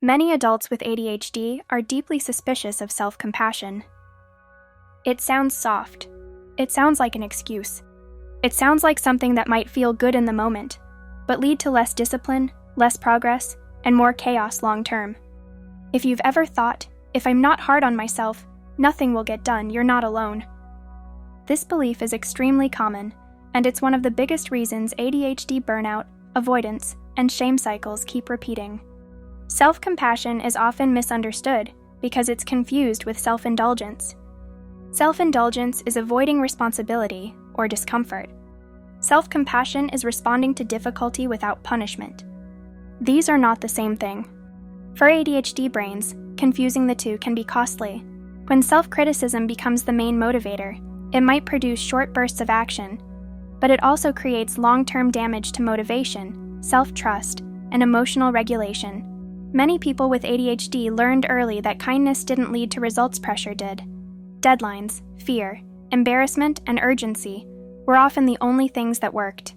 Many adults with ADHD are deeply suspicious of self-compassion. It sounds soft. It sounds like an excuse. It sounds like something that might feel good in the moment, but lead to less discipline, less progress, and more chaos long-term. If you've ever thought, if I'm not hard on myself, nothing will get done, you're not alone. This belief is extremely common, and it's one of the biggest reasons ADHD burnout, avoidance, and shame cycles keep repeating. Self-compassion is often misunderstood because it's confused with self-indulgence. Self-indulgence is avoiding responsibility or discomfort. Self-compassion is responding to difficulty without punishment. These are not the same thing. For ADHD brains, confusing the two can be costly. When self-criticism becomes the main motivator, it might produce short bursts of action, but it also creates long-term damage to motivation, self-trust, and emotional regulation. Many people with ADHD learned early that kindness didn't lead to results, pressure did. Deadlines, fear, embarrassment, and urgency were often the only things that worked.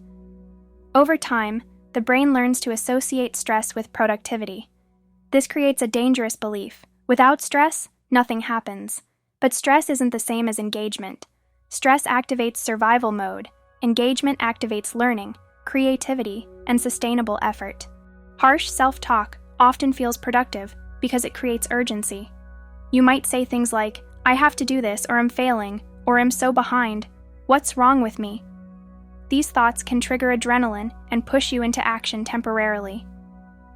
Over time, the brain learns to associate stress with productivity. This creates a dangerous belief. Without stress, nothing happens. But stress isn't the same as engagement. Stress activates survival mode. Engagement activates learning, creativity, and sustainable effort. Harsh self-talk often feels productive because it creates urgency. You might say things like, I have to do this, or I'm failing, or I'm so behind. What's wrong with me? These thoughts can trigger adrenaline and push you into action temporarily.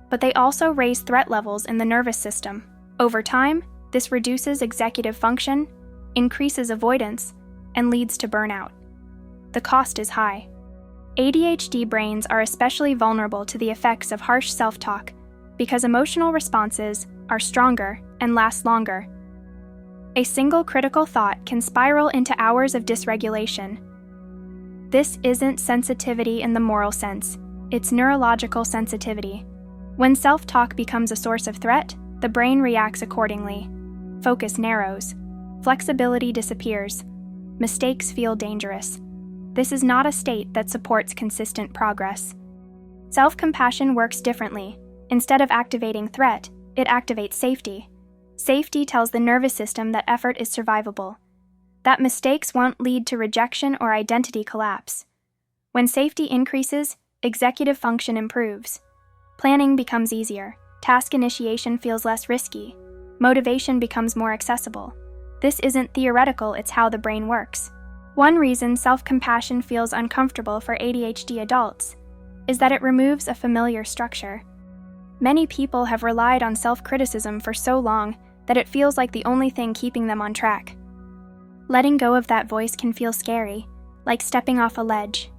But they also raise threat levels in the nervous system. Over time, this reduces executive function, increases avoidance, and leads to burnout. The cost is high. ADHD brains are especially vulnerable to the effects of harsh self-talk because emotional responses are stronger and last longer. A single critical thought can spiral into hours of dysregulation. This isn't sensitivity in the moral sense, it's neurological sensitivity. When self-talk becomes a source of threat, the brain reacts accordingly. Focus narrows. Flexibility disappears. Mistakes feel dangerous. This is not a state that supports consistent progress. Self-compassion works differently. Instead of activating threat, it activates safety. Safety tells the nervous system that effort is survivable, that mistakes won't lead to rejection or identity collapse. When safety increases, executive function improves. Planning becomes easier. Task initiation feels less risky. Motivation becomes more accessible. This isn't theoretical, it's how the brain works. One reason self-compassion feels uncomfortable for ADHD adults is that it removes a familiar structure. Many people have relied on self-criticism for so long that it feels like the only thing keeping them on track. Letting go of that voice can feel scary, like stepping off a ledge.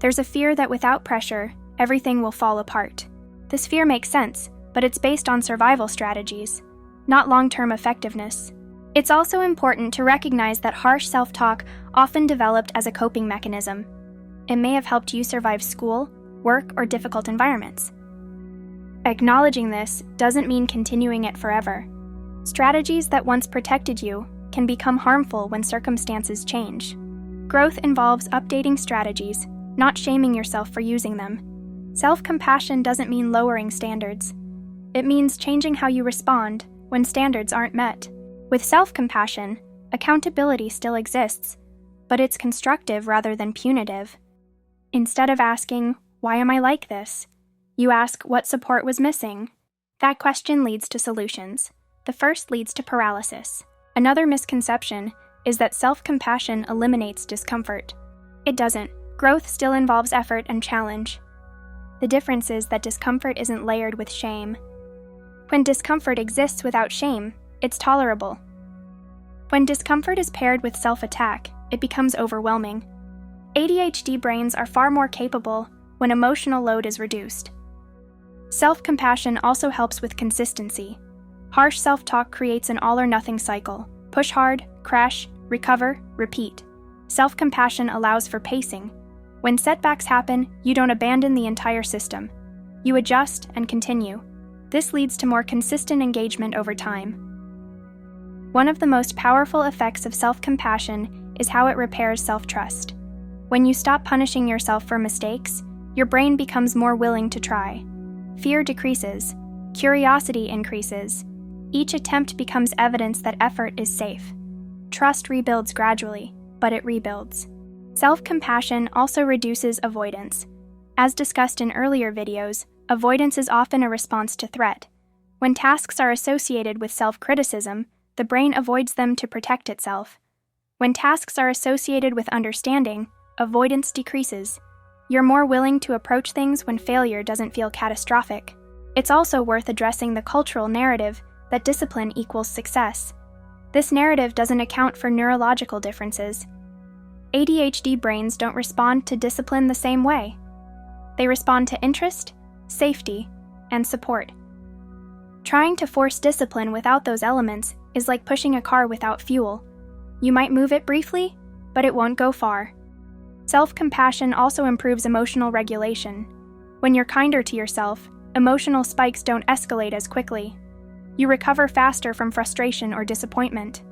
There's a fear that without pressure, everything will fall apart. This fear makes sense, but it's based on survival strategies, not long-term effectiveness. It's also important to recognize that harsh self-talk often developed as a coping mechanism. It may have helped you survive school, work, or difficult environments. Acknowledging this doesn't mean continuing it forever. Strategies that once protected you can become harmful when circumstances change. Growth involves updating strategies, not shaming yourself for using them. Self-compassion doesn't mean lowering standards. It means changing how you respond when standards aren't met. With self-compassion, accountability still exists, but it's constructive rather than punitive. Instead of asking, "Why am I like this?" you ask, "What support was missing?" That question leads to solutions. The first leads to paralysis. Another misconception is that self-compassion eliminates discomfort. It doesn't. Growth still involves effort and challenge. The difference is that discomfort isn't layered with shame. When discomfort exists without shame, it's tolerable. When discomfort is paired with self-attack, it becomes overwhelming. ADHD brains are far more capable when emotional load is reduced. Self-compassion also helps with consistency. Harsh self-talk creates an all-or-nothing cycle. Push hard, crash, recover, repeat. Self-compassion allows for pacing. When setbacks happen, you don't abandon the entire system. You adjust and continue. This leads to more consistent engagement over time. One of the most powerful effects of self-compassion is how it repairs self-trust. When you stop punishing yourself for mistakes, your brain becomes more willing to try. Fear decreases. Curiosity increases. Each attempt becomes evidence that effort is safe. Trust rebuilds gradually, but it rebuilds. Self-compassion also reduces avoidance. As discussed in earlier videos, avoidance is often a response to threat. When tasks are associated with self-criticism, the brain avoids them to protect itself. When tasks are associated with understanding, avoidance decreases. You're more willing to approach things when failure doesn't feel catastrophic. It's also worth addressing the cultural narrative that discipline equals success. This narrative doesn't account for neurological differences. ADHD brains don't respond to discipline the same way. They respond to interest, safety, and support. Trying to force discipline without those elements is like pushing a car without fuel. You might move it briefly, but it won't go far. Self-compassion also improves emotional regulation. When you're kinder to yourself, emotional spikes don't escalate as quickly. You recover faster from frustration or disappointment.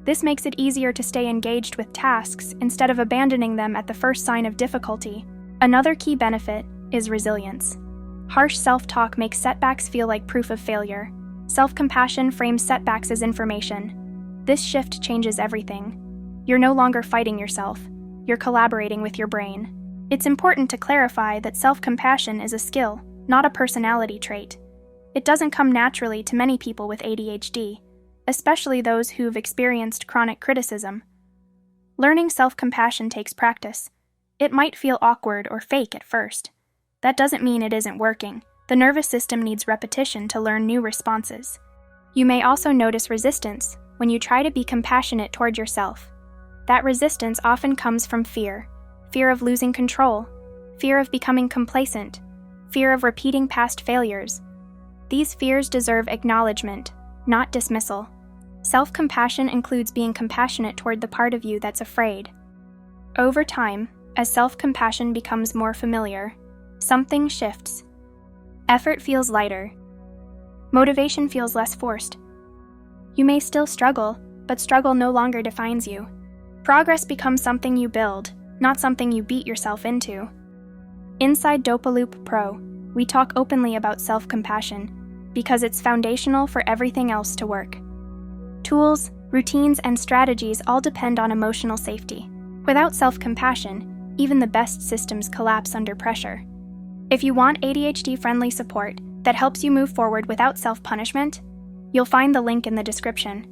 This makes it easier to stay engaged with tasks instead of abandoning them at the first sign of difficulty. Another key benefit is resilience. Harsh self-talk makes setbacks feel like proof of failure. Self-compassion frames setbacks as information. This shift changes everything. You're no longer fighting yourself. You're collaborating with your brain. It's important to clarify that self-compassion is a skill, not a personality trait. It doesn't come naturally to many people with ADHD, especially those who've experienced chronic criticism. Learning self-compassion takes practice. It might feel awkward or fake at first. That doesn't mean it isn't working. The nervous system needs repetition to learn new responses. You may also notice resistance when you try to be compassionate toward yourself. That resistance often comes from fear of losing control, fear of becoming complacent, fear of repeating past failures. These fears deserve acknowledgement, not dismissal. Self-compassion includes being compassionate toward the part of you that's afraid. Over time, as self-compassion becomes more familiar, something shifts. Effort feels lighter. Motivation feels less forced. You may still struggle, but struggle no longer defines you. Progress becomes something you build, not something you beat yourself into. Inside Dopaloop Pro, we talk openly about self-compassion because it's foundational for everything else to work. Tools, routines, and strategies all depend on emotional safety. Without self-compassion, even the best systems collapse under pressure. If you want ADHD-friendly support that helps you move forward without self-punishment, you'll find the link in the description.